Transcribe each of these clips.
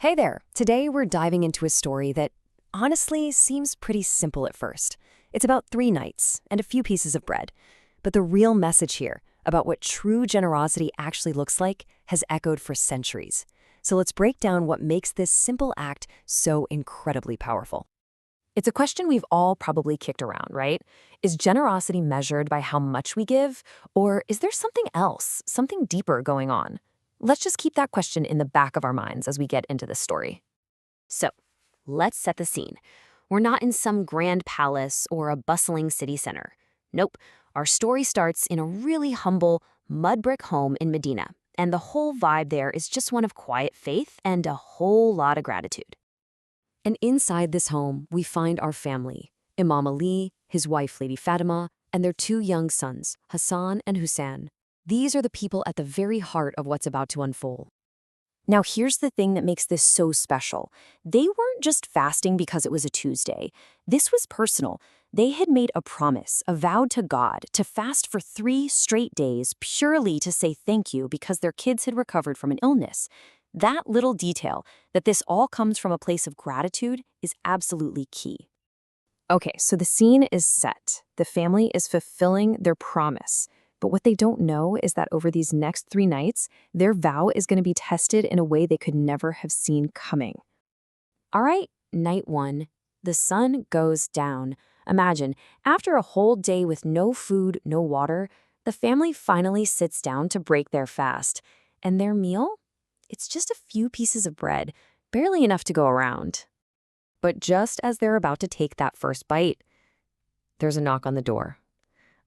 Hey there! Today we're diving into a story that honestly seems pretty simple at first. It's about 3 nights and a few pieces of bread. But the real message here about what true generosity actually looks like has echoed for centuries. So let's break down what makes this simple act so incredibly powerful. It's a question we've all probably kicked around, right? Is generosity measured by how much we give, or is there something else, something deeper going on? Let's just keep that question in the back of our minds as we get into this story. So, let's set the scene. We're not in some grand palace or a bustling city center. Nope, our story starts in a really humble, mud brick home in Medina, and the whole vibe there is just one of quiet faith and a whole lot of gratitude. And inside this home, we find our family, Imam Ali, his wife Lady Fatima, and their 2 young sons, Hassan and Hussein. These are the people at the very heart of what's about to unfold. Now, here's the thing that makes this so special. They weren't just fasting because it was a Tuesday. This was personal. They had made a promise, a vow to God, to fast for 3 straight days purely to say thank you because their kids had recovered from an illness. That little detail, that this all comes from a place of gratitude, is absolutely key. Okay, so the scene is set. The family is fulfilling their promise. But what they don't know is that over these next 3 nights, their vow is going to be tested in a way they could never have seen coming. All right, night 1. The sun goes down. Imagine, after a whole day with no food, no water, the family finally sits down to break their fast. And their meal? It's just a few pieces of bread, barely enough to go around. But just as they're about to take that first bite, there's a knock on the door.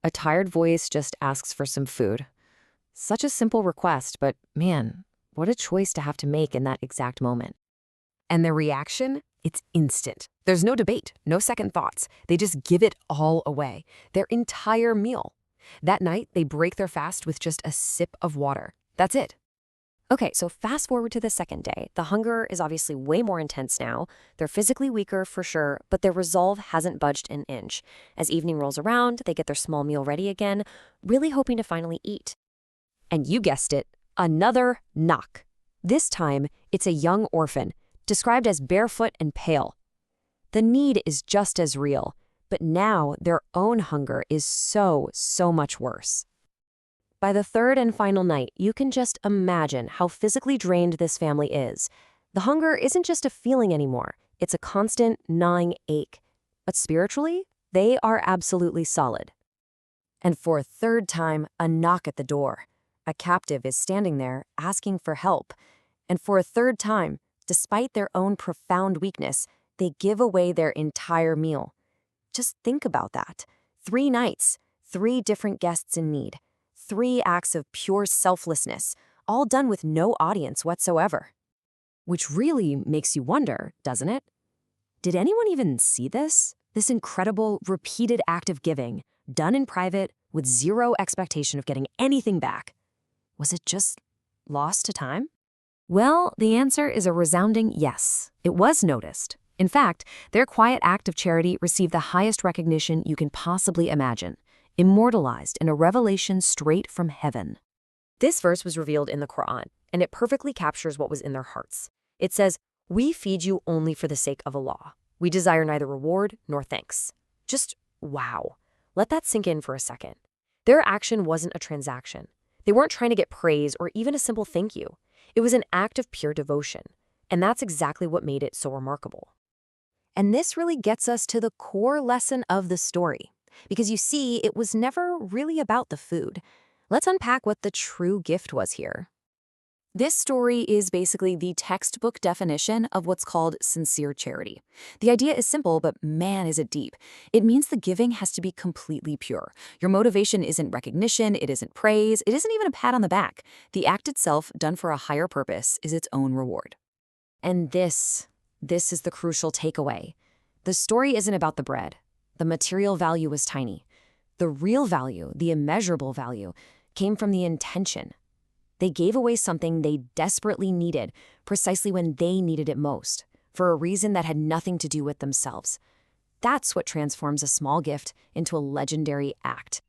A tired voice just asks for some food. Such a simple request, but man, what a choice to have to make in that exact moment. And their reaction? It's instant. There's no debate, no second thoughts. They just give it all away, their entire meal. That night, they break their fast with just a sip of water. That's it. Okay, so fast forward to the second day. The hunger is obviously way more intense now. They're physically weaker for sure, but their resolve hasn't budged an inch. As evening rolls around, they get their small meal ready again, really hoping to finally eat. And you guessed it, another knock. This time, it's a young orphan, described as barefoot and pale. The need is just as real, but now their own hunger is so much worse. By the third and final night, you can just imagine how physically drained this family is. The hunger isn't just a feeling anymore. It's a constant, gnawing ache. But spiritually, they are absolutely solid. And for a third time, a knock at the door. A captive is standing there, asking for help. And for a third time, despite their own profound weakness, they give away their entire meal. Just think about that. 3 nights, 3 different guests in need. 3 acts of pure selflessness, all done with no audience whatsoever. Which really makes you wonder, doesn't it? Did anyone even see this? This incredible, repeated act of giving, done in private, with zero expectation of getting anything back. Was it just lost to time? Well, the answer is a resounding yes. It was noticed. In fact, their quiet act of charity received the highest recognition you can possibly imagine. Immortalized in a revelation straight from heaven. This verse was revealed in the Quran, and it perfectly captures what was in their hearts. It says, "We feed you only for the sake of Allah. We desire neither reward nor thanks." Just wow. Let that sink in for a second. Their action wasn't a transaction. They weren't trying to get praise or even a simple thank you. It was an act of pure devotion, and that's exactly what made it so remarkable. And this really gets us to the core lesson of the story. Because you see, it was never really about the food. Let's unpack what the true gift was here. This story is basically the textbook definition of what's called sincere charity. The idea is simple, but man, is it deep. It means the giving has to be completely pure. Your motivation isn't recognition, it isn't praise, it isn't even a pat on the back. The act itself, done for a higher purpose, is its own reward. And this is the crucial takeaway. The story isn't about the bread. The material value was tiny. The real value, the immeasurable value, came from the intention. They gave away something they desperately needed, precisely when they needed it most, for a reason that had nothing to do with themselves. That's what transforms a small gift into a legendary act.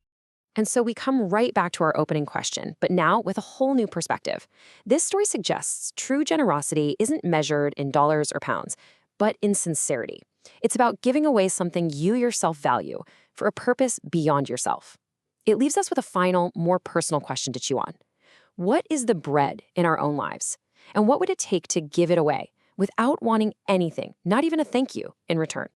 And so we come right back to our opening question, but now with a whole new perspective. This story suggests true generosity isn't measured in dollars or pounds, but in sincerity. It's about giving away something you yourself value for a purpose beyond yourself. It leaves us with a final, more personal question to chew on. What is the bread in our own lives? And what would it take to give it away without wanting anything, not even a thank you, in return?